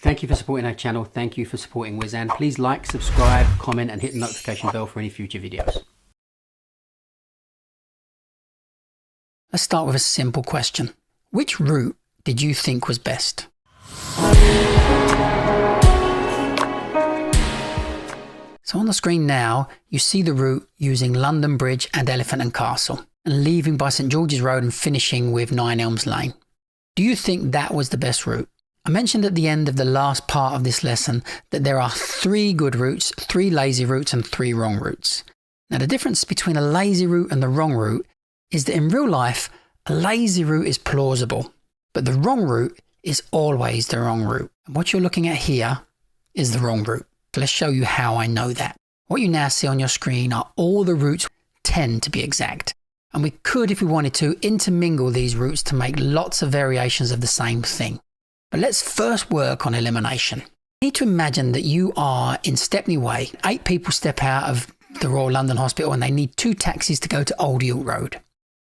Thank you for supporting our channel. Thank you for supporting Wizan. Please like, subscribe, comment, and hit the notification bell for any future videos. Let's start with a simple question. Which route did you think was best? So on the screen now, you see the route using London Bridge and Elephant and Castle, and leaving by St George's Road and finishing with 9 Elms Lane. Do you think that was the best route? I mentioned at the end of the last part of this lesson that there are 3 good routes, 3 lazy routes and 3 wrong routes. Now the difference between a lazy route and the wrong route is that in real life, a lazy route is plausible, but the wrong route is always the wrong route. And what you're looking at here is the wrong route. So let's show you how I know that. What you now see on your screen are all the routes tend to be exact. And we could, if we wanted to, intermingle these routes to make lots of variations of the same thing. But let's first work on elimination. You need to imagine that you are in Stepney Way. 8 people step out of the Royal London Hospital and they need 2 taxis to go to Old York Road.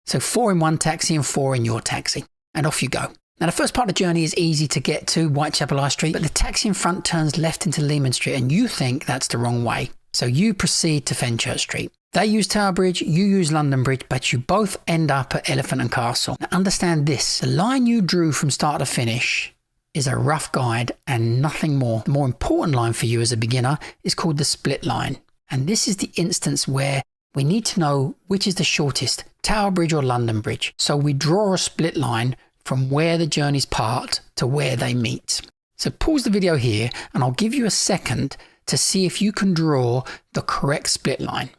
So 4 in one taxi and 4 in your taxi. And off you go. Now the first part of the journey is easy to get to, Whitechapel High Street, but the taxi in front turns left into Leman Street and you think that's the wrong way. So you proceed to Fenchurch Street. They use Tower Bridge, you use London Bridge, but you both end up at Elephant and Castle. Now understand this, the line you drew from start to finish is a rough guide and nothing more. The more important line for you as a beginner is called the split line. And this is the instance where we need to know which is the shortest, Tower Bridge or London Bridge. So we draw a split line from where the journeys part to where they meet. So pause the video here and I'll give you a second to see if you can draw the correct split line.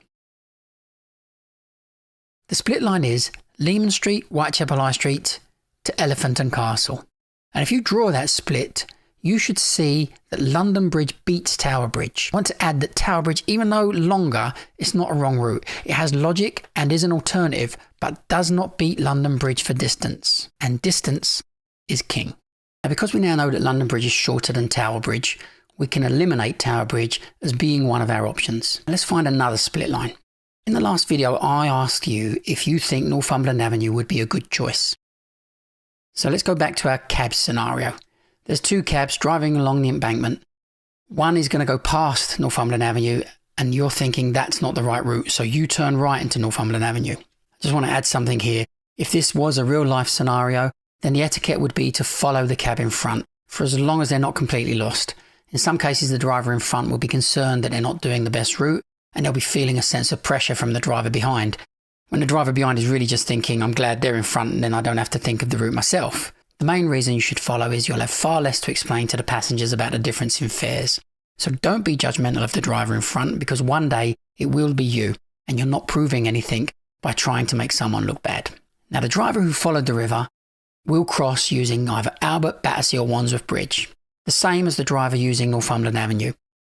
The split line is Leman Street, Whitechapel High Street to Elephant and Castle. And if you draw that split, you should see that London Bridge beats Tower Bridge. I want to add that Tower Bridge, even though longer, is not a wrong route. It has logic and is an alternative, but does not beat London Bridge for distance. And distance is king. Now, because we now know that London Bridge is shorter than Tower Bridge, we can eliminate Tower Bridge as being one of our options. Let's find another split line. In the last video, I asked you if you think Northumberland Avenue would be a good choice. So let's go back to our cab scenario. There's 2 cabs driving along the embankment. One is going to go past Northumberland Avenue and you're thinking that's not the right route. So you turn right into Northumberland Avenue. I just want to add something here. If this was a real life scenario, then the etiquette would be to follow the cab in front for as long as they're not completely lost. In some cases, the driver in front will be concerned that they're not doing the best route and they'll be feeling a sense of pressure from the driver behind. When the driver behind is really just thinking, I'm glad they're in front and then I don't have to think of the route myself. The main reason you should follow is you'll have far less to explain to the passengers about the difference in fares. So don't be judgmental of the driver in front because one day it will be you and you're not proving anything by trying to make someone look bad. Now the driver who followed the river will cross using either Albert, Battersea or Wandsworth Bridge, the same as the driver using Northumberland Avenue.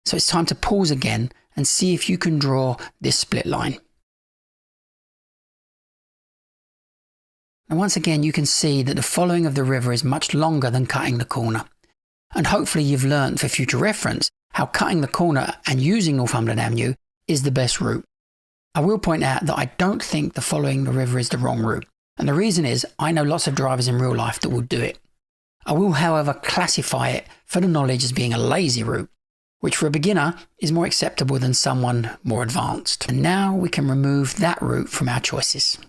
So it's time to pause again and see if you can draw this split line. And once again, you can see that the following of the river is much longer than cutting the corner. And hopefully you've learned for future reference how cutting the corner and using Northumberland Avenue is the best route. I will point out that I don't think the following the river is the wrong route. And the reason is I know lots of drivers in real life that will do it. I will, however, classify it for the knowledge as being a lazy route, which for a beginner is more acceptable than someone more advanced. And now we can remove that route from our choices.